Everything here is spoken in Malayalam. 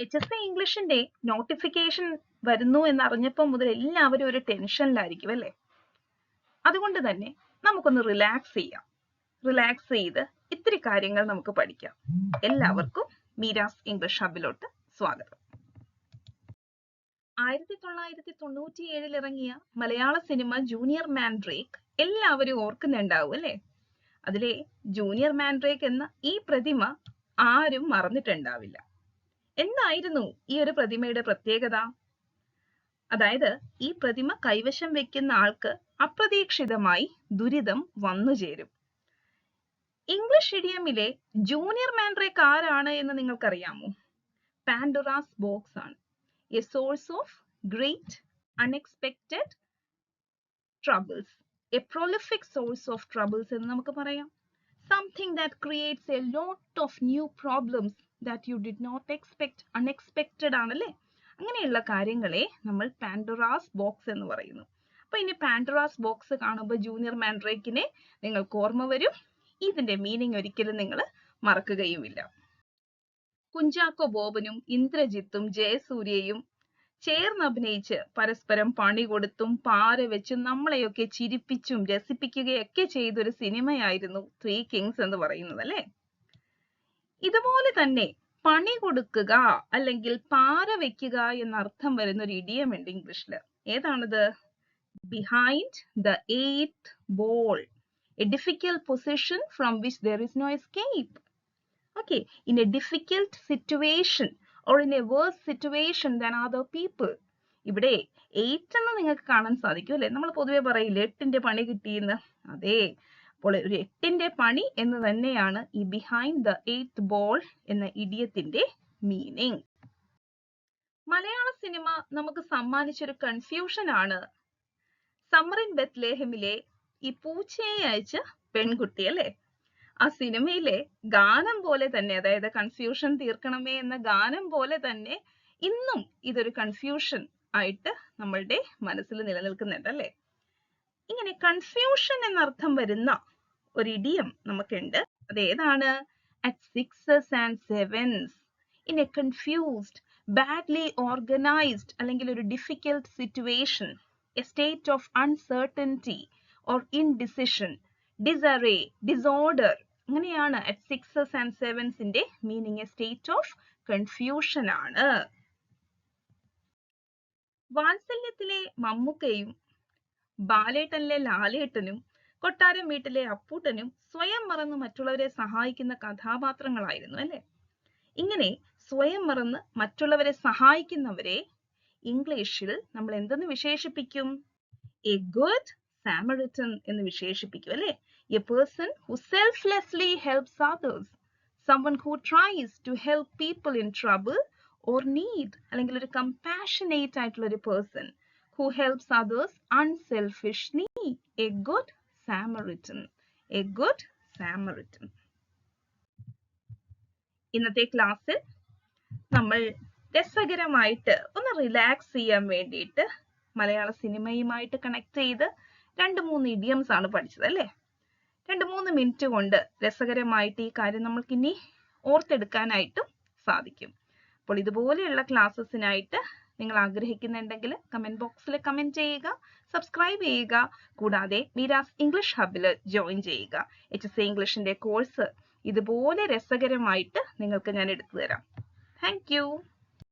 HSC ഇംഗ്ലീഷിന്റെ നോട്ടിഫിക്കേഷൻ വരുന്നു എന്നറിഞ്ഞപ്പോൾ മുതൽ എല്ലാവരും ഒരു ടെൻഷനിലായിരിക്കും അല്ലേ? അതുകൊണ്ട് തന്നെ നമുക്കൊന്ന് റിലാക്സ് ചെയ്യാം. റിലാക്സ് ചെയ്ത് ഇത്തിരി കാര്യങ്ങൾ നമുക്ക് പഠിക്കാം. എല്ലാവർക്കും മീരാസ് ഇംഗ്ലീഷ് ഹബിലോട്ട് സ്വാഗതം. 1997 ഇറങ്ങിയ മലയാള സിനിമ ജൂനിയർ മാൻഡ്രേക്ക് എല്ലാവരും ഓർക്കുന്നുണ്ടാവും അല്ലേ? അതിലെ ജൂനിയർ മാൻഡ്രേക്ക് എന്ന ഈ പ്രതിമ ആരും മറന്നിട്ടുണ്ടാവില്ല. എന്തായിരുന്നു ഈ ഒരു പ്രതിമയുടെ പ്രത്യേകത? അതായത് ഈ പ്രതിമ കൈവശം വെക്കുന്ന ആൾക്ക് അപ്രതീക്ഷിതമായി ദുരിതം വന്നു ചേരും. ഇംഗ്ലീഷ് ഇഡിയമിലെ ജൂനിയർ മാൻഡ്രേക്ക് ആരാണ് എന്ന് നിങ്ങൾക്കറിയാമോ? പാൻഡോറാസ് ബോക്സ് ആണ്. A source of great unexpected troubles. A prolific source of troubles എന്ന് നമുക്ക് പറയാം. Something that creates a lot of new problems that you did not expect. Unexpected ആണല്ലേ? അങ്ങനെയുള്ള കാര്യങ്ങളെ നമ്മൾ പാൻഡോറാസ് ബോക്സ് എന്ന് പറയുന്നു. അപ്പൊ ഇനി പാൻഡോറാസ് ബോക്സ് കാണുമ്പോൾ ജൂനിയർ മാൻഡ്രേക്കിനെ നിങ്ങൾക്ക് ഓർമ്മ വരും. ഇതിന്റെ മീനിങ് ഒരിക്കലും നിങ്ങൾ മറക്കുകയുമില്ല. കുഞ്ചാക്കോ ബോബനും ഇന്ദ്രജിത്തും ജയസൂര്യയും ചേർന്ന് അഭിനയിച്ച് പരസ്പരം പണി കൊടുത്തും പാര വെച്ചും നമ്മളെയൊക്കെ ചിരിപ്പിച്ചും രസിപ്പിക്കുകയൊക്കെ ചെയ്തൊരു സിനിമയായിരുന്നു ത്രീ കിങ്സ് എന്ന് പറയുന്നത് അല്ലേ? ഇതുപോലെ തന്നെ പണി കൊടുക്കുക അല്ലെങ്കിൽ പാര വെക്കുക എന്നർത്ഥം വരുന്ന ഒരു ഇഡിയം ഉണ്ട് ഇംഗ്ലീഷില്. ഏതാണത്? Behind the eighth ball, a difficult position from which there is no escape. Okay, in a difficult situation or in a worse situation than other people. ഇവിടെ 8 എന്ന് നിങ്ങൾക്ക് കാണാൻ സാധിക്കും അല്ലേ? നമ്മൾ പൊതുവെ പറയില്ലേ 8ന്റെ പണി കിട്ടിയെന്ന്. അതെ, അപ്പോൾ ഒരു 8ന്റെ പണി എന്ന് തന്നെയാണ് ഈ ബിഹൈൻഡ് ദ എയ്ത്ത് ബോൾ എന്ന ഇഡിയത്തിന്റെ മീനിങ്. മലയാള സിനിമ നമുക്ക് സമ്മാനിച്ചൊരു കൺഫ്യൂഷൻ ആണ് സമ്മർ ഇൻ ബെത്ലഹേമിലെ ഈ പൂച്ചയെ അയച്ച പെൺകുട്ടി അല്ലേ? ആ സിനിമയിലെ ഗാനം പോലെ തന്നെ, അതായത് കൺഫ്യൂഷൻ തീർക്കണമേ എന്ന ഗാനം പോലെ തന്നെ ഇന്നും ഇതൊരു കൺഫ്യൂഷൻ ആയിട്ട് നമ്മളുടെ മനസ്സിൽ നിലനിൽക്കുന്നുണ്ട് അല്ലേ? ഇങ്ങനെ കൺഫ്യൂഷൻ എന്നർത്ഥം വരുന്ന ഒരു ഇഡിയം നമുക്കുണ്ട്. അതേതാണ്? at sixes and sevens, in a confused, badly organized അല്ലെങ്കിൽ ഒരു difficult situation, a state of uncertainty or indecision, disarray, disorder. അങ്ങനെയാണ് at sixes and sevens ന്റെ meaning. A state of confusion ആണ്. വാത്സല്യത്തിലെ മമ്മൂക്കയും ബാലേട്ടനിലെ ലാലേട്ടനും കൊട്ടാരം വീട്ടിലെ അപ്പൂട്ടനും സ്വയം മറന്ന് മറ്റുള്ളവരെ സഹായിക്കുന്ന കഥാപാത്രങ്ങളായിരുന്നു അല്ലെ? ഇങ്ങനെ സ്വയം മറന്ന് മറ്റുള്ളവരെ സഹായിക്കുന്നവരെ ഇംഗ്ലീഷിൽ നമ്മൾ എന്തെന്ന് വിശേഷിപ്പിക്കും? എ ഗുഡ് Samaritan എന്ന് വിശേഷിപ്പിക്കും അല്ലേ? A person who selflessly helps others. Someone who tries to help people in trouble or need. അല്ലെങ്കിൽ ഒരു compassionate ആയിട്ടുള്ള ഒരു person who helps others unselfishly. A good Samaritan. A good Samaritan. ഇന്നത്തെ ക്ലാസ്സിൽ നമ്മൾ രസകരമായിട്ട് ഒന്ന് റിലാക്സ് ചെയ്യാൻ വേണ്ടിയിട്ട് മലയാള സിനിമയുമായിട്ട് കണക്ട് ചെയ്ത് 2-3 ഇഡിയംസ് ആണ് പഠിച്ചത് അല്ലേ? 2-3 മിനിറ്റ് കൊണ്ട് രസകരമായിട്ട് ഈ കാര്യം നമ്മൾക്ക് ഇനി ഓർത്തെടുക്കാനായിട്ടും സാധിക്കും. അപ്പോൾ ഇതുപോലെയുള്ള ക്ലാസ്സസിനായിട്ട് നിങ്ങൾ ആഗ്രഹിക്കുന്നുണ്ടെങ്കിൽ കമന്റ് ബോക്സിൽ കമന്റ് ചെയ്യുക, സബ്സ്ക്രൈബ് ചെയ്യുക, കൂടാതെ മീരാസ് ഇംഗ്ലീഷ് ഹബിൽ ജോയിൻ ചെയ്യുക. HSC ഇംഗ്ലീഷിന്റെ കോഴ്സ് ഇതുപോലെ രസകരമായിട്ട് നിങ്ങൾക്ക് ഞാൻ എടുത്തു തരാം. Thank you.